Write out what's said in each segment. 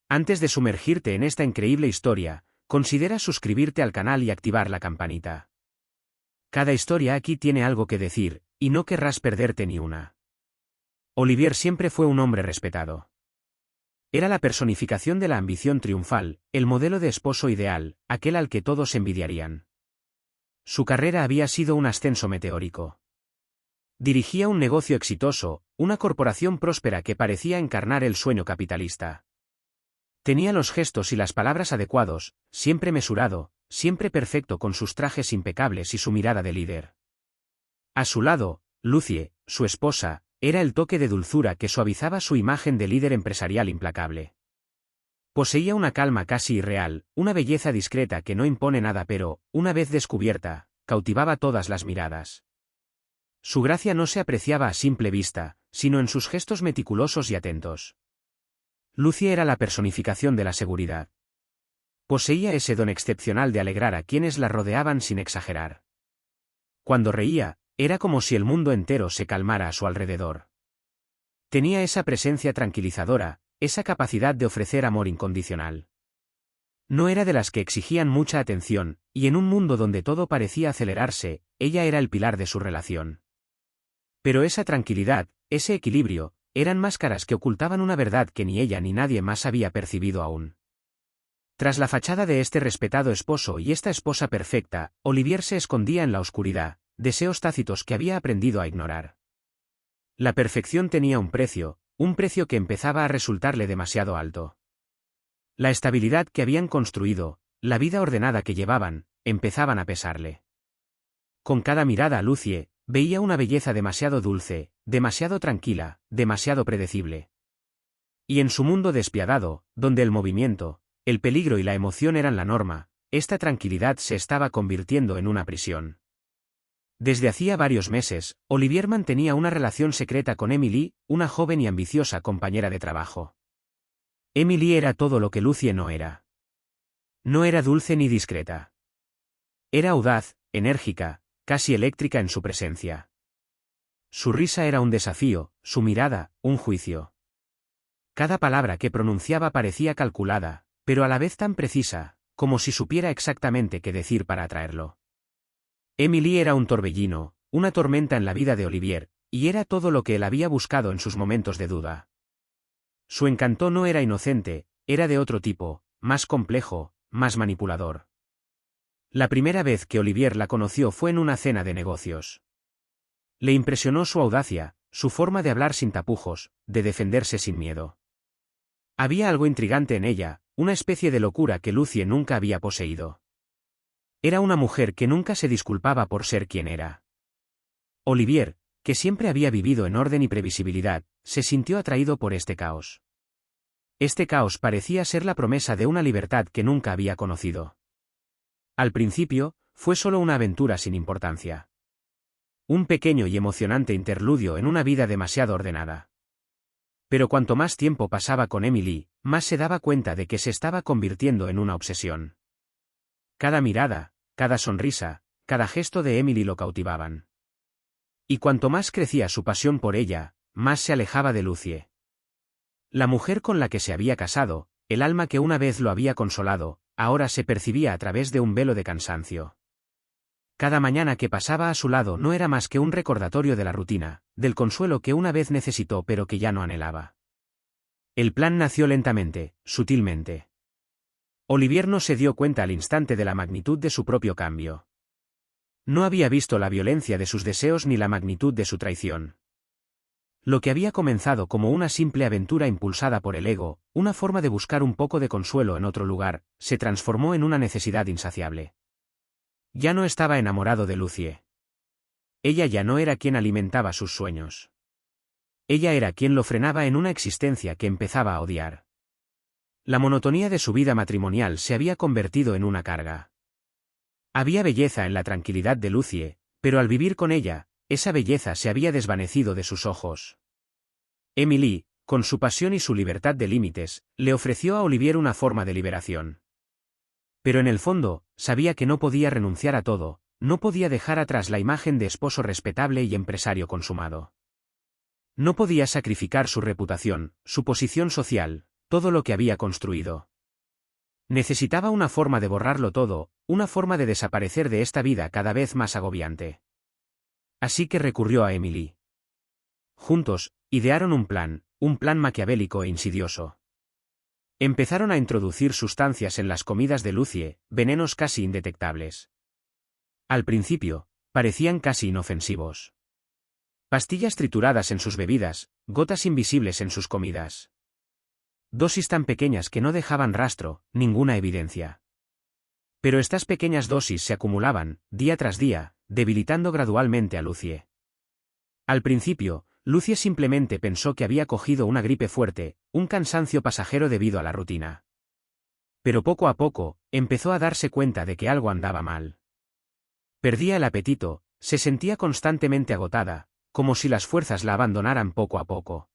Antes de sumergirte en esta increíble historia, considera suscribirte al canal y activar la campanita. Cada historia aquí tiene algo que decir, y no querrás perderte ni una. Olivier siempre fue un hombre respetado. Era la personificación de la ambición triunfal, el modelo de esposo ideal, aquel al que todos envidiarían. Su carrera había sido un ascenso meteórico. Dirigía un negocio exitoso, una corporación próspera que parecía encarnar el sueño capitalista. Tenía los gestos y las palabras adecuados, siempre mesurado, siempre perfecto con sus trajes impecables y su mirada de líder. A su lado, Lucie, su esposa, era el toque de dulzura que suavizaba su imagen de líder empresarial implacable. Poseía una calma casi irreal, una belleza discreta que no impone nada pero, una vez descubierta, cautivaba todas las miradas. Su gracia no se apreciaba a simple vista, sino en sus gestos meticulosos y atentos. Lucie era la personificación de la seguridad. Poseía ese don excepcional de alegrar a quienes la rodeaban sin exagerar. Cuando reía, era como si el mundo entero se calmara a su alrededor. Tenía esa presencia tranquilizadora, esa capacidad de ofrecer amor incondicional. No era de las que exigían mucha atención, y en un mundo donde todo parecía acelerarse, ella era el pilar de su relación. Pero esa tranquilidad, ese equilibrio, eran máscaras que ocultaban una verdad que ni ella ni nadie más había percibido aún. Tras la fachada de este respetado esposo y esta esposa perfecta, Olivier se escondía en la oscuridad, deseos tácitos que había aprendido a ignorar. La perfección tenía un precio que empezaba a resultarle demasiado alto. La estabilidad que habían construido, la vida ordenada que llevaban, empezaban a pesarle. Con cada mirada a Lucie, veía una belleza demasiado dulce, demasiado tranquila, demasiado predecible. Y en su mundo despiadado, donde el movimiento, el peligro y la emoción eran la norma, esta tranquilidad se estaba convirtiendo en una prisión. Desde hacía varios meses, Olivier mantenía una relación secreta con Emily, una joven y ambiciosa compañera de trabajo. Emily era todo lo que Lucie no era. No era dulce ni discreta. Era audaz, enérgica, casi eléctrica en su presencia. Su risa era un desafío, su mirada, un juicio. Cada palabra que pronunciaba parecía calculada, pero a la vez tan precisa, como si supiera exactamente qué decir para atraerlo. Emily era un torbellino, una tormenta en la vida de Olivier, y era todo lo que él había buscado en sus momentos de duda. Su encanto no era inocente, era de otro tipo, más complejo, más manipulador. La primera vez que Olivier la conoció fue en una cena de negocios. Le impresionó su audacia, su forma de hablar sin tapujos, de defenderse sin miedo. Había algo intrigante en ella, una especie de locura que Lucie nunca había poseído. Era una mujer que nunca se disculpaba por ser quien era. Olivier, que siempre había vivido en orden y previsibilidad, se sintió atraído por este caos. Este caos parecía ser la promesa de una libertad que nunca había conocido. Al principio, fue solo una aventura sin importancia. Un pequeño y emocionante interludio en una vida demasiado ordenada. Pero cuanto más tiempo pasaba con Emily, más se daba cuenta de que se estaba convirtiendo en una obsesión. Cada mirada, cada sonrisa, cada gesto de Emily lo cautivaban. Y cuanto más crecía su pasión por ella, más se alejaba de Lucie. La mujer con la que se había casado, el alma que una vez lo había consolado, ahora se percibía a través de un velo de cansancio. Cada mañana que pasaba a su lado no era más que un recordatorio de la rutina, del consuelo que una vez necesitó pero que ya no anhelaba. El plan nació lentamente, sutilmente. Olivier no se dio cuenta al instante de la magnitud de su propio cambio. No había visto la violencia de sus deseos ni la magnitud de su traición. Lo que había comenzado como una simple aventura impulsada por el ego, una forma de buscar un poco de consuelo en otro lugar, se transformó en una necesidad insaciable. Ya no estaba enamorado de Lucie. Ella ya no era quien alimentaba sus sueños. Ella era quien lo frenaba en una existencia que empezaba a odiar. La monotonía de su vida matrimonial se había convertido en una carga. Había belleza en la tranquilidad de Lucie, pero al vivir con ella, esa belleza se había desvanecido de sus ojos. Emily, con su pasión y su libertad de límites, le ofreció a Olivier una forma de liberación. Pero en el fondo, sabía que no podía renunciar a todo, no podía dejar atrás la imagen de esposo respetable y empresario consumado. No podía sacrificar su reputación, su posición social, todo lo que había construido. Necesitaba una forma de borrarlo todo, una forma de desaparecer de esta vida cada vez más agobiante. Así que recurrió a Emily. Juntos, idearon un plan maquiavélico e insidioso. Empezaron a introducir sustancias en las comidas de Lucie, venenos casi indetectables. Al principio, parecían casi inofensivos. Pastillas trituradas en sus bebidas, gotas invisibles en sus comidas. Dosis tan pequeñas que no dejaban rastro, ninguna evidencia. Pero estas pequeñas dosis se acumulaban, día tras día, debilitando gradualmente a Lucie. Al principio, Lucie simplemente pensó que había cogido una gripe fuerte, un cansancio pasajero debido a la rutina. Pero poco a poco, empezó a darse cuenta de que algo andaba mal. Perdía el apetito, se sentía constantemente agotada, como si las fuerzas la abandonaran poco a poco.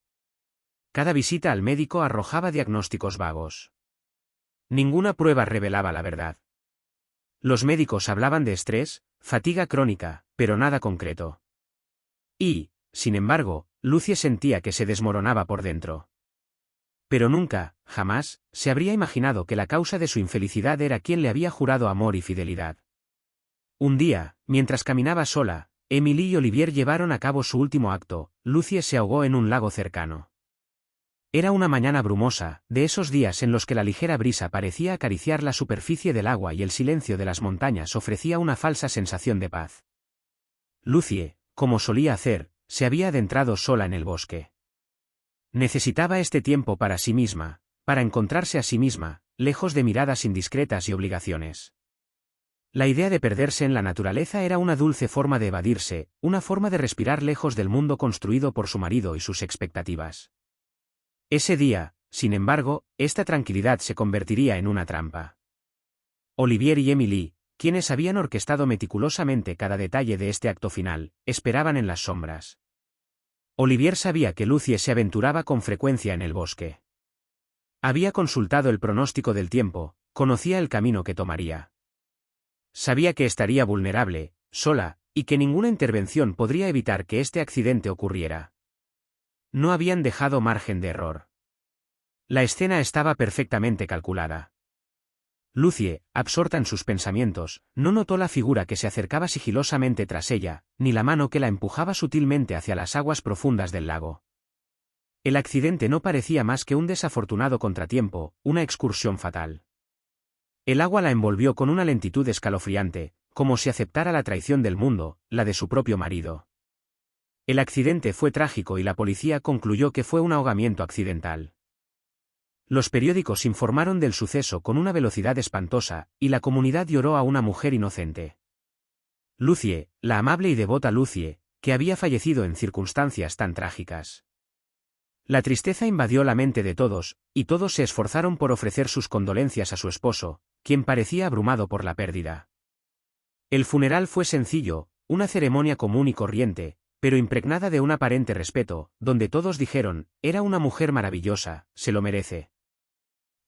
Cada visita al médico arrojaba diagnósticos vagos. Ninguna prueba revelaba la verdad. Los médicos hablaban de estrés, fatiga crónica, pero nada concreto. Y, sin embargo, Lucie sentía que se desmoronaba por dentro. Pero nunca, jamás, se habría imaginado que la causa de su infelicidad era quien le había jurado amor y fidelidad. Un día, mientras caminaba sola, Emily y Olivier llevaron a cabo su último acto. Lucie se ahogó en un lago cercano. Era una mañana brumosa, de esos días en los que la ligera brisa parecía acariciar la superficie del agua y el silencio de las montañas ofrecía una falsa sensación de paz. Lucie, como solía hacer, se había adentrado sola en el bosque. Necesitaba este tiempo para sí misma, para encontrarse a sí misma, lejos de miradas indiscretas y obligaciones. La idea de perderse en la naturaleza era una dulce forma de evadirse, una forma de respirar lejos del mundo construido por su marido y sus expectativas. Ese día, sin embargo, esta tranquilidad se convertiría en una trampa. Olivier y Emily, quienes habían orquestado meticulosamente cada detalle de este acto final, esperaban en las sombras. Olivier sabía que Lucie se aventuraba con frecuencia en el bosque. Había consultado el pronóstico del tiempo, conocía el camino que tomaría. Sabía que estaría vulnerable, sola, y que ninguna intervención podría evitar que este accidente ocurriera. No habían dejado margen de error. La escena estaba perfectamente calculada. Lucie, absorta en sus pensamientos, no notó la figura que se acercaba sigilosamente tras ella, ni la mano que la empujaba sutilmente hacia las aguas profundas del lago. El accidente no parecía más que un desafortunado contratiempo, una excursión fatal. El agua la envolvió con una lentitud escalofriante, como si aceptara la traición del mundo, la de su propio marido. El accidente fue trágico y la policía concluyó que fue un ahogamiento accidental. Los periódicos informaron del suceso con una velocidad espantosa, y la comunidad lloró a una mujer inocente. Lucie, la amable y devota Lucie, que había fallecido en circunstancias tan trágicas. La tristeza invadió la mente de todos, y todos se esforzaron por ofrecer sus condolencias a su esposo, quien parecía abrumado por la pérdida. El funeral fue sencillo, una ceremonia común y corriente, pero impregnada de un aparente respeto, donde todos dijeron, era una mujer maravillosa, se lo merece.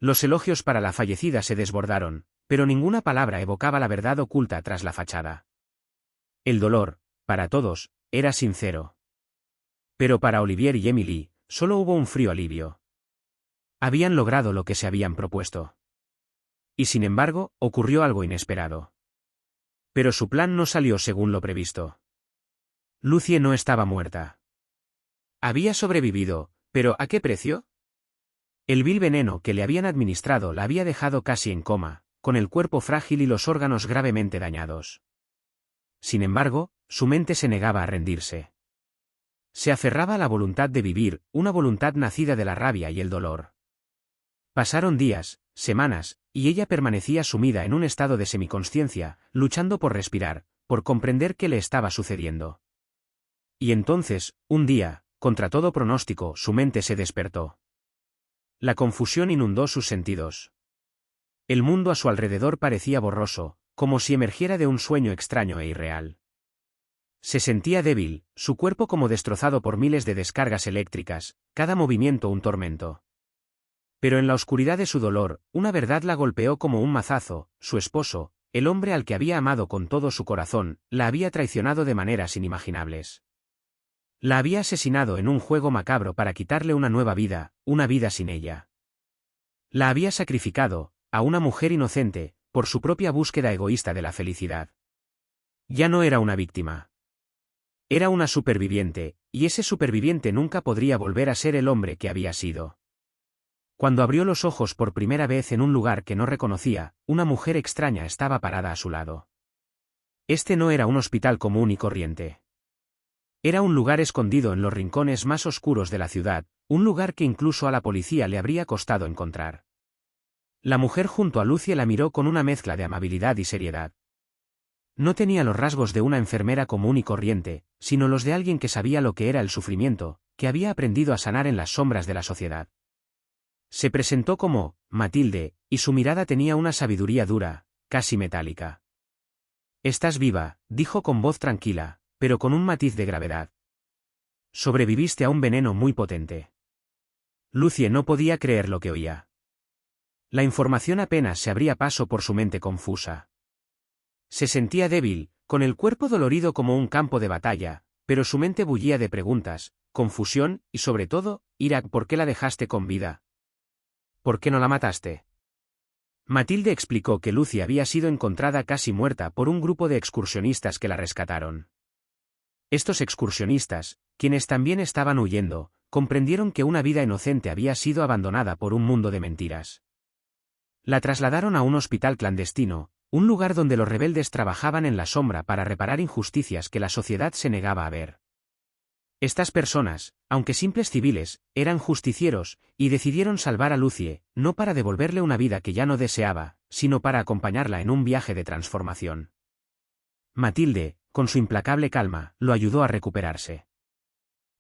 Los elogios para la fallecida se desbordaron, pero ninguna palabra evocaba la verdad oculta tras la fachada. El dolor, para todos, era sincero. Pero para Olivier y Emily, solo hubo un frío alivio. Habían logrado lo que se habían propuesto. Y sin embargo, ocurrió algo inesperado. Pero su plan no salió según lo previsto. Lucie no estaba muerta. Había sobrevivido, pero ¿a qué precio? El vil veneno que le habían administrado la había dejado casi en coma, con el cuerpo frágil y los órganos gravemente dañados. Sin embargo, su mente se negaba a rendirse. Se aferraba a la voluntad de vivir, una voluntad nacida de la rabia y el dolor. Pasaron días, semanas, y ella permanecía sumida en un estado de semiconsciencia, luchando por respirar, por comprender qué le estaba sucediendo. Y entonces, un día, contra todo pronóstico, su mente se despertó. La confusión inundó sus sentidos. El mundo a su alrededor parecía borroso, como si emergiera de un sueño extraño e irreal. Se sentía débil, su cuerpo como destrozado por miles de descargas eléctricas, cada movimiento un tormento. Pero en la oscuridad de su dolor, una verdad la golpeó como un mazazo: su esposo, el hombre al que había amado con todo su corazón, la había traicionado de maneras inimaginables. La había asesinado en un juego macabro para quitarle una nueva vida, una vida sin ella. La había sacrificado, a una mujer inocente, por su propia búsqueda egoísta de la felicidad. Ya no era una víctima. Era una superviviente, y ese superviviente nunca podría volver a ser el hombre que había sido. Cuando abrió los ojos por primera vez en un lugar que no reconocía, una mujer extraña estaba parada a su lado. Este no era un hospital común y corriente. Era un lugar escondido en los rincones más oscuros de la ciudad, un lugar que incluso a la policía le habría costado encontrar. La mujer junto a Lucie la miró con una mezcla de amabilidad y seriedad. No tenía los rasgos de una enfermera común y corriente, sino los de alguien que sabía lo que era el sufrimiento, que había aprendido a sanar en las sombras de la sociedad. Se presentó como Matilde, y su mirada tenía una sabiduría dura, casi metálica. «Estás viva», dijo con voz tranquila, pero con un matiz de gravedad. «Sobreviviste a un veneno muy potente». Lucie no podía creer lo que oía. La información apenas se abría paso por su mente confusa. Se sentía débil, con el cuerpo dolorido como un campo de batalla, pero su mente bullía de preguntas, confusión y sobre todo, ira. ¿Por qué la dejaste con vida? ¿Por qué no la mataste? Matilde explicó que Lucie había sido encontrada casi muerta por un grupo de excursionistas que la rescataron. Estos excursionistas, quienes también estaban huyendo, comprendieron que una vida inocente había sido abandonada por un mundo de mentiras. La trasladaron a un hospital clandestino, un lugar donde los rebeldes trabajaban en la sombra para reparar injusticias que la sociedad se negaba a ver. Estas personas, aunque simples civiles, eran justicieros, y decidieron salvar a Lucie, no para devolverle una vida que ya no deseaba, sino para acompañarla en un viaje de transformación. Matilde, con su implacable calma, lo ayudó a recuperarse.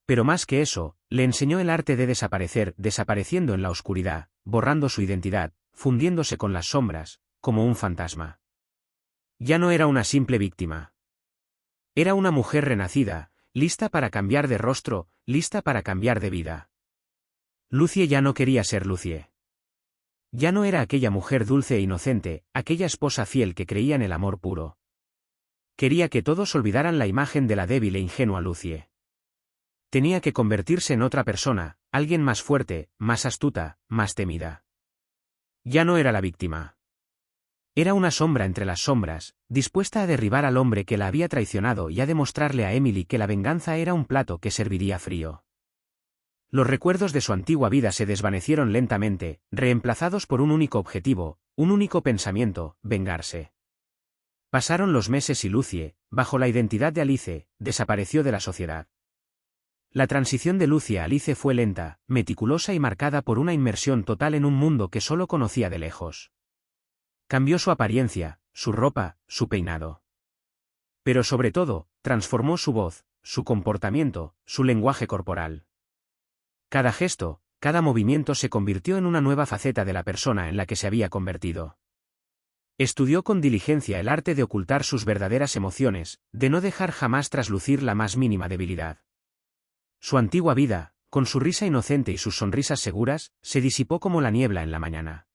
Pero más que eso, le enseñó el arte de desaparecer, desapareciendo en la oscuridad, borrando su identidad, fundiéndose con las sombras, como un fantasma. Ya no era una simple víctima. Era una mujer renacida, lista para cambiar de rostro, lista para cambiar de vida. Lucie ya no quería ser Lucie. Ya no era aquella mujer dulce e inocente, aquella esposa fiel que creía en el amor puro. Quería que todos olvidaran la imagen de la débil e ingenua Lucie. Tenía que convertirse en otra persona, alguien más fuerte, más astuta, más temida. Ya no era la víctima. Era una sombra entre las sombras, dispuesta a derribar al hombre que la había traicionado y a demostrarle a Emily que la venganza era un plato que serviría frío. Los recuerdos de su antigua vida se desvanecieron lentamente, reemplazados por un único objetivo, un único pensamiento: vengarse. Pasaron los meses y Lucie, bajo la identidad de Alice, desapareció de la sociedad. La transición de Lucie a Alice fue lenta, meticulosa y marcada por una inmersión total en un mundo que solo conocía de lejos. Cambió su apariencia, su ropa, su peinado. Pero sobre todo, transformó su voz, su comportamiento, su lenguaje corporal. Cada gesto, cada movimiento se convirtió en una nueva faceta de la persona en la que se había convertido. Estudió con diligencia el arte de ocultar sus verdaderas emociones, de no dejar jamás traslucir la más mínima debilidad. Su antigua vida, con su risa inocente y sus sonrisas seguras, se disipó como la niebla en la mañana.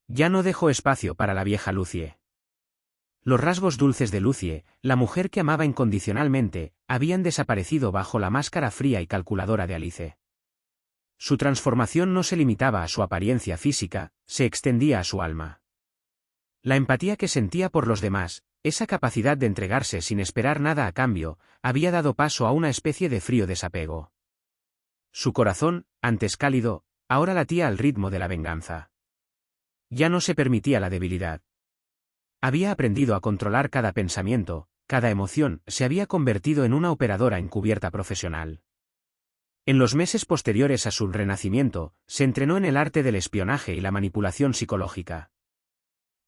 Ya no dejó espacio para la vieja Lucie. Los rasgos dulces de Lucie, la mujer que amaba incondicionalmente, habían desaparecido bajo la máscara fría y calculadora de Alice. Su transformación no se limitaba a su apariencia física, se extendía a su alma. La empatía que sentía por los demás, esa capacidad de entregarse sin esperar nada a cambio, había dado paso a una especie de frío desapego. Su corazón, antes cálido, ahora latía al ritmo de la venganza. Ya no se permitía la debilidad. Había aprendido a controlar cada pensamiento, cada emoción, se había convertido en una operadora encubierta profesional. En los meses posteriores a su renacimiento, se entrenó en el arte del espionaje y la manipulación psicológica.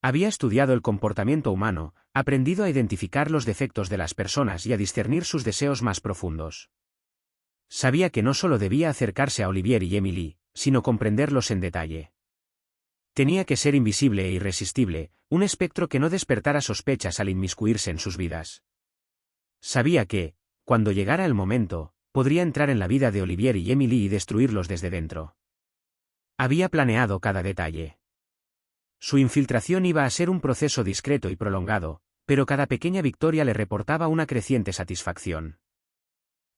Había estudiado el comportamiento humano, aprendido a identificar los defectos de las personas y a discernir sus deseos más profundos. Sabía que no solo debía acercarse a Olivier y Emily, sino comprenderlos en detalle. Tenía que ser invisible e irresistible, un espectro que no despertara sospechas al inmiscuirse en sus vidas. Sabía que, cuando llegara el momento, podría entrar en la vida de Olivier y Emily y destruirlos desde dentro. Había planeado cada detalle. Su infiltración iba a ser un proceso discreto y prolongado, pero cada pequeña victoria le reportaba una creciente satisfacción.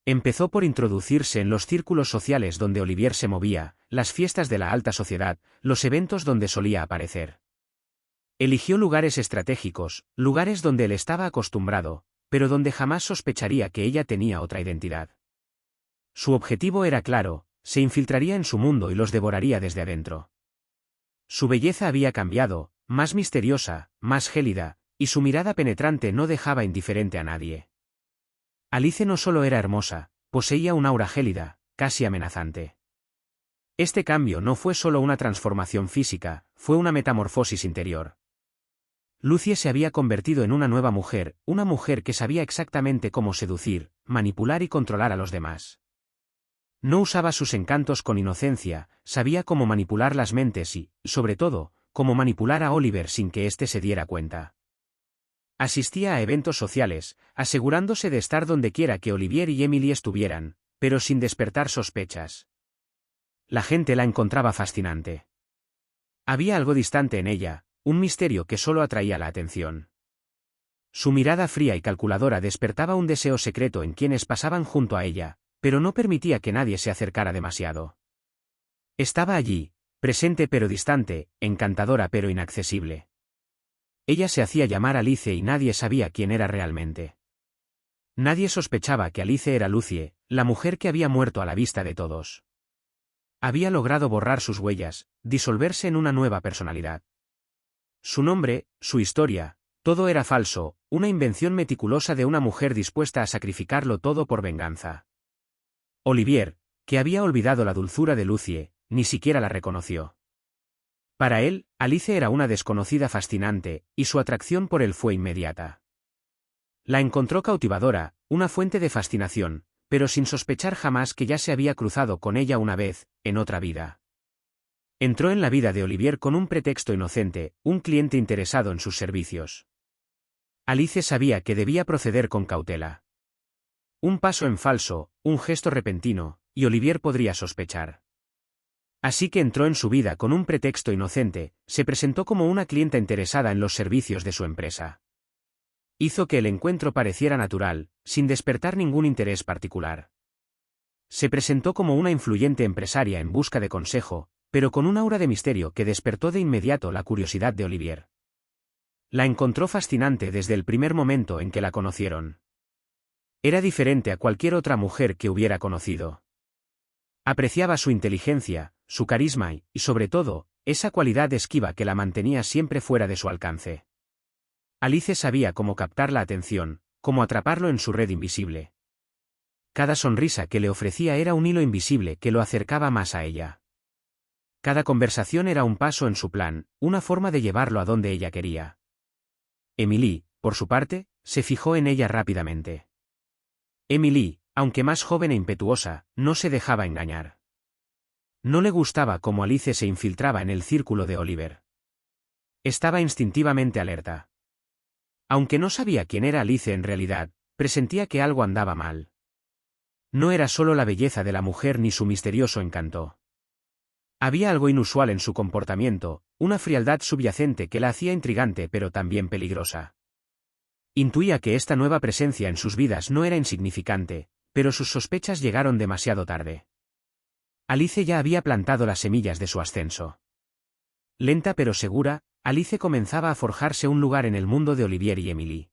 Empezó por introducirse en los círculos sociales donde Olivier se movía, las fiestas de la alta sociedad, los eventos donde solía aparecer. Eligió lugares estratégicos, lugares donde él estaba acostumbrado, pero donde jamás sospecharía que ella tenía otra identidad. Su objetivo era claro: se infiltraría en su mundo y los devoraría desde adentro. Su belleza había cambiado, más misteriosa, más gélida, y su mirada penetrante no dejaba indiferente a nadie. Alice no solo era hermosa, poseía un aura gélida, casi amenazante. Este cambio no fue solo una transformación física, fue una metamorfosis interior. Lucie se había convertido en una nueva mujer, una mujer que sabía exactamente cómo seducir, manipular y controlar a los demás. No usaba sus encantos con inocencia, sabía cómo manipular las mentes y, sobre todo, cómo manipular a Olivier sin que éste se diera cuenta. Asistía a eventos sociales, asegurándose de estar donde quiera que Olivier y Emily estuvieran, pero sin despertar sospechas. La gente la encontraba fascinante. Había algo distante en ella, un misterio que solo atraía la atención. Su mirada fría y calculadora despertaba un deseo secreto en quienes pasaban junto a ella, pero no permitía que nadie se acercara demasiado. Estaba allí, presente pero distante, encantadora pero inaccesible. Ella se hacía llamar Alice y nadie sabía quién era realmente. Nadie sospechaba que Alice era Lucie, la mujer que había muerto a la vista de todos. Había logrado borrar sus huellas, disolverse en una nueva personalidad. Su nombre, su historia, todo era falso, una invención meticulosa de una mujer dispuesta a sacrificarlo todo por venganza. Olivier, que había olvidado la dulzura de Lucie, ni siquiera la reconoció. Para él, Alice era una desconocida fascinante, y su atracción por él fue inmediata. La encontró cautivadora, una fuente de fascinación, pero sin sospechar jamás que ya se había cruzado con ella una vez, en otra vida. Entró en la vida de Olivier con un pretexto inocente, un cliente interesado en sus servicios. Alice sabía que debía proceder con cautela. Un paso en falso, un gesto repentino, y Olivier podría sospechar. Así que entró en su vida con un pretexto inocente, se presentó como una clienta interesada en los servicios de su empresa. Hizo que el encuentro pareciera natural, sin despertar ningún interés particular. Se presentó como una influyente empresaria en busca de consejo, pero con un aura de misterio que despertó de inmediato la curiosidad de Olivier. La encontró fascinante desde el primer momento en que la conocieron. Era diferente a cualquier otra mujer que hubiera conocido. Apreciaba su inteligencia, su carisma y, sobre todo, esa cualidad esquiva que la mantenía siempre fuera de su alcance. Alice sabía cómo captar la atención, cómo atraparlo en su red invisible. Cada sonrisa que le ofrecía era un hilo invisible que lo acercaba más a ella. Cada conversación era un paso en su plan, una forma de llevarlo a donde ella quería. Emily, por su parte, se fijó en ella rápidamente. Emily, aunque más joven e impetuosa, no se dejaba engañar. No le gustaba cómo Alice se infiltraba en el círculo de Olivier. Estaba instintivamente alerta. Aunque no sabía quién era Alice en realidad, presentía que algo andaba mal. No era solo la belleza de la mujer ni su misterioso encanto. Había algo inusual en su comportamiento, una frialdad subyacente que la hacía intrigante pero también peligrosa. Intuía que esta nueva presencia en sus vidas no era insignificante, pero sus sospechas llegaron demasiado tarde. Alice ya había plantado las semillas de su ascenso. Lenta pero segura, Alice comenzaba a forjarse un lugar en el mundo de Olivier y Emily.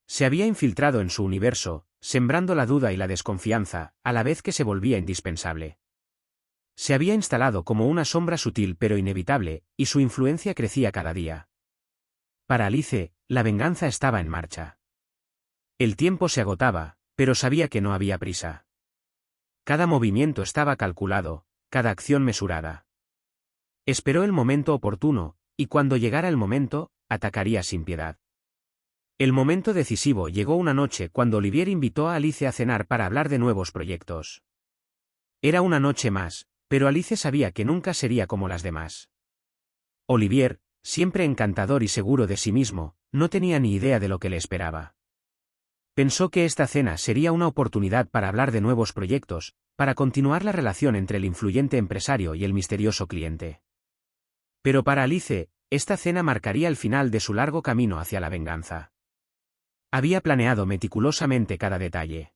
Se había infiltrado en su universo, sembrando la duda y la desconfianza, a la vez que se volvía indispensable. Se había instalado como una sombra sutil pero inevitable, y su influencia crecía cada día. Para Alice, la venganza estaba en marcha. El tiempo se agotaba, pero sabía que no había prisa. Cada movimiento estaba calculado, cada acción mesurada. Esperó el momento oportuno, y cuando llegara el momento, atacaría sin piedad. El momento decisivo llegó una noche cuando Olivier invitó a Alice a cenar para hablar de nuevos proyectos. Era una noche más, pero Alice sabía que nunca sería como las demás. Olivier, siempre encantador y seguro de sí mismo, no tenía ni idea de lo que le esperaba. Pensó que esta cena sería una oportunidad para hablar de nuevos proyectos, para continuar la relación entre el influyente empresario y el misterioso cliente. Pero para Alice, esta cena marcaría el final de su largo camino hacia la venganza. Había planeado meticulosamente cada detalle.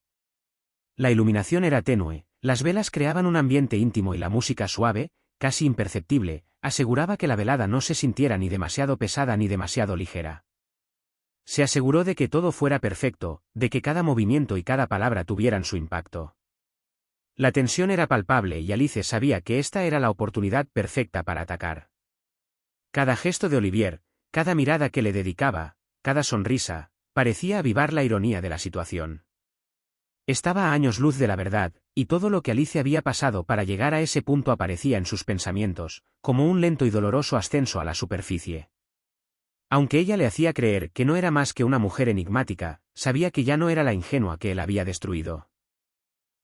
La iluminación era tenue, las velas creaban un ambiente íntimo y la música suave, casi imperceptible, aseguraba que la velada no se sintiera ni demasiado pesada ni demasiado ligera. Se aseguró de que todo fuera perfecto, de que cada movimiento y cada palabra tuvieran su impacto. La tensión era palpable y Alice sabía que esta era la oportunidad perfecta para atacar. Cada gesto de Olivier, cada mirada que le dedicaba, cada sonrisa, parecía avivar la ironía de la situación. Estaba a años luz de la verdad, y todo lo que Alice había pasado para llegar a ese punto aparecía en sus pensamientos, como un lento y doloroso ascenso a la superficie. Aunque ella le hacía creer que no era más que una mujer enigmática, sabía que ya no era la ingenua que él había destruido.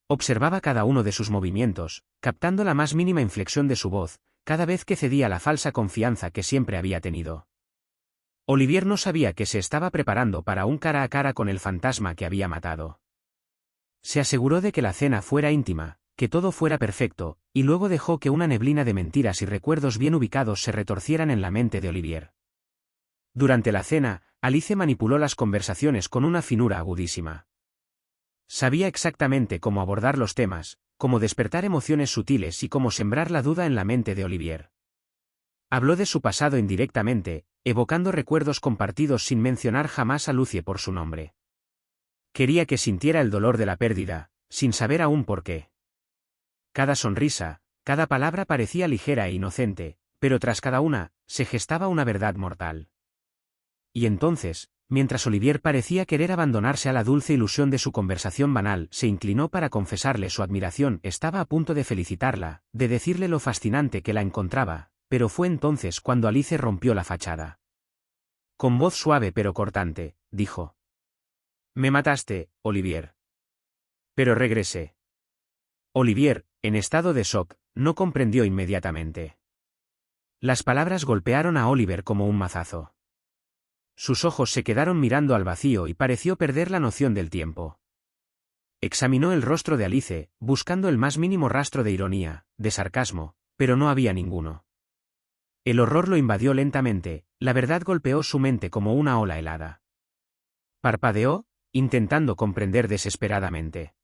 Observaba cada uno de sus movimientos, captando la más mínima inflexión de su voz, cada vez que cedía la falsa confianza que siempre había tenido. Olivier no sabía que se estaba preparando para un cara a cara con el fantasma que había matado. Se aseguró de que la cena fuera íntima, que todo fuera perfecto, y luego dejó que una neblina de mentiras y recuerdos bien ubicados se retorcieran en la mente de Olivier. Durante la cena, Alice manipuló las conversaciones con una finura agudísima. Sabía exactamente cómo abordar los temas, cómo despertar emociones sutiles y cómo sembrar la duda en la mente de Olivier. Habló de su pasado indirectamente, evocando recuerdos compartidos sin mencionar jamás a Lucie por su nombre. Quería que sintiera el dolor de la pérdida, sin saber aún por qué. Cada sonrisa, cada palabra parecía ligera e inocente, pero tras cada una, se gestaba una verdad mortal. Y entonces, mientras Olivier parecía querer abandonarse a la dulce ilusión de su conversación banal, se inclinó para confesarle su admiración, estaba a punto de felicitarla, de decirle lo fascinante que la encontraba, pero fue entonces cuando Alice rompió la fachada. Con voz suave pero cortante, dijo: «Me mataste, Olivier». Pero regresé. Olivier, en estado de shock, no comprendió inmediatamente. Las palabras golpearon a Oliver como un mazazo. Sus ojos se quedaron mirando al vacío y pareció perder la noción del tiempo. Examinó el rostro de Alice, buscando el más mínimo rastro de ironía, de sarcasmo, pero no había ninguno. El horror lo invadió lentamente, la verdad golpeó su mente como una ola helada. Parpadeó, intentando comprender desesperadamente.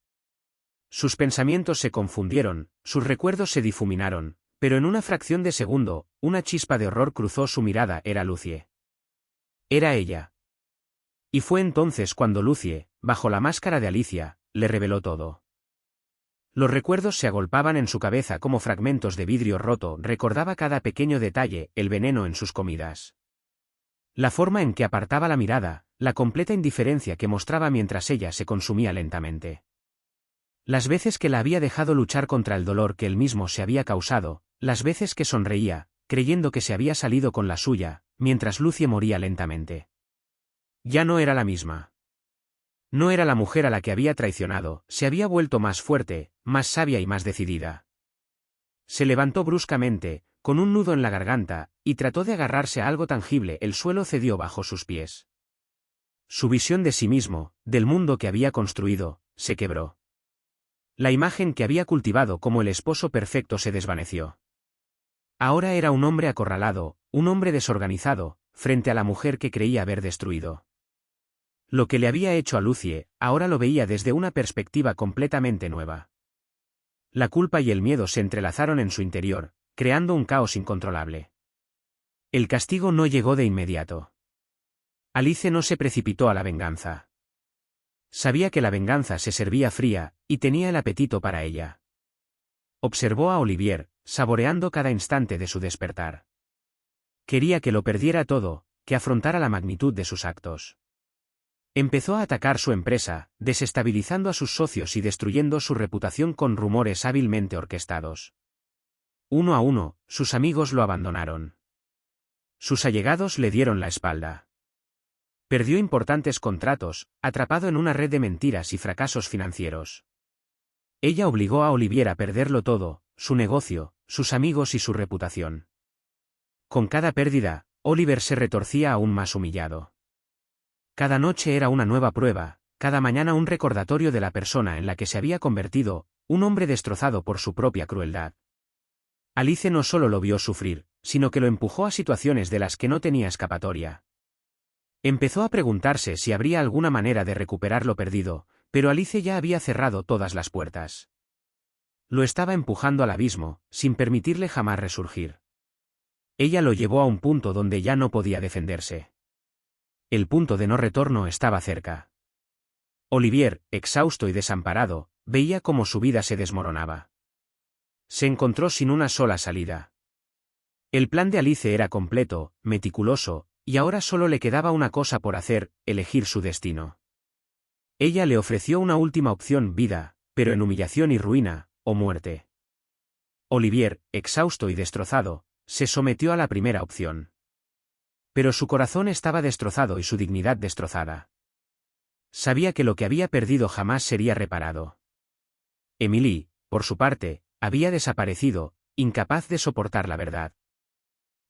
Sus pensamientos se confundieron, sus recuerdos se difuminaron, pero en una fracción de segundo, una chispa de horror cruzó su mirada. Era Lucie. Era ella. Y fue entonces cuando Lucie, bajo la máscara de Alicia, le reveló todo. Los recuerdos se agolpaban en su cabeza como fragmentos de vidrio roto, recordaba cada pequeño detalle, el veneno en sus comidas. La forma en que apartaba la mirada, la completa indiferencia que mostraba mientras ella se consumía lentamente. Las veces que la había dejado luchar contra el dolor que él mismo se había causado, las veces que sonreía, creyendo que se había salido con la suya, mientras Lucie moría lentamente. Ya no era la misma. No era la mujer a la que había traicionado, se había vuelto más fuerte, más sabia y más decidida. Se levantó bruscamente, con un nudo en la garganta, y trató de agarrarse a algo tangible. El suelo cedió bajo sus pies. Su visión de sí mismo, del mundo que había construido, se quebró. La imagen que había cultivado como el esposo perfecto se desvaneció. Ahora era un hombre acorralado, un hombre desorganizado, frente a la mujer que creía haber destruido. Lo que le había hecho a Lucie, ahora lo veía desde una perspectiva completamente nueva. La culpa y el miedo se entrelazaron en su interior, creando un caos incontrolable. El castigo no llegó de inmediato. Alice no se precipitó a la venganza. Sabía que la venganza se servía fría, y tenía el apetito para ella. Observó a Olivier, saboreando cada instante de su despertar. Quería que lo perdiera todo, que afrontara la magnitud de sus actos. Empezó a atacar su empresa, desestabilizando a sus socios y destruyendo su reputación con rumores hábilmente orquestados. Uno a uno, sus amigos lo abandonaron. Sus allegados le dieron la espalda. Perdió importantes contratos, atrapado en una red de mentiras y fracasos financieros. Ella obligó a Olivier a perderlo todo, su negocio, sus amigos y su reputación. Con cada pérdida, Oliver se retorcía aún más humillado. Cada noche era una nueva prueba, cada mañana un recordatorio de la persona en la que se había convertido, un hombre destrozado por su propia crueldad. Alice no solo lo vio sufrir, sino que lo empujó a situaciones de las que no tenía escapatoria. Empezó a preguntarse si habría alguna manera de recuperar lo perdido, Pero Alice ya había cerrado todas las puertas. Lo estaba empujando al abismo, sin permitirle jamás resurgir. Ella lo llevó a un punto donde ya no podía defenderse. El punto de no retorno estaba cerca. Olivier, exhausto y desamparado, veía cómo su vida se desmoronaba. Se encontró sin una sola salida. El plan de Alice era completo, meticuloso, y ahora solo le quedaba una cosa por hacer: elegir su destino. Ella le ofreció una última opción: vida, pero en humillación y ruina, o muerte. Olivier, exhausto y destrozado, se sometió a la primera opción. Pero su corazón estaba destrozado y su dignidad destrozada. Sabía que lo que había perdido jamás sería reparado. Emily, por su parte, había desaparecido, incapaz de soportar la verdad.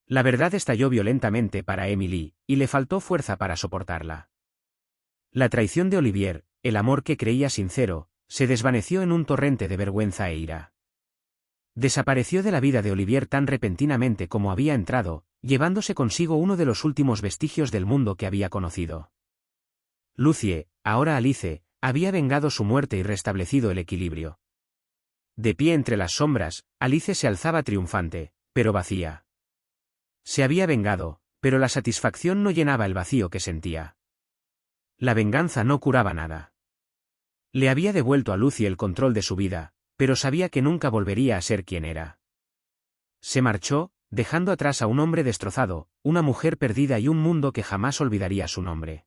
La verdad estalló violentamente para Emily, y le faltó fuerza para soportarla. La traición de Olivier, el amor que creía sincero, se desvaneció en un torrente de vergüenza e ira. Desapareció de la vida de Olivier tan repentinamente como había entrado, llevándose consigo uno de los últimos vestigios del mundo que había conocido. Lucie, ahora Alice, había vengado su muerte y restablecido el equilibrio. De pie entre las sombras, Alice se alzaba triunfante, pero vacía. Se había vengado, pero la satisfacción no llenaba el vacío que sentía. La venganza no curaba nada. Le había devuelto a Lucie el control de su vida, pero sabía que nunca volvería a ser quien era. Se marchó, dejando atrás a un hombre destrozado, una mujer perdida y un mundo que jamás olvidaría su nombre.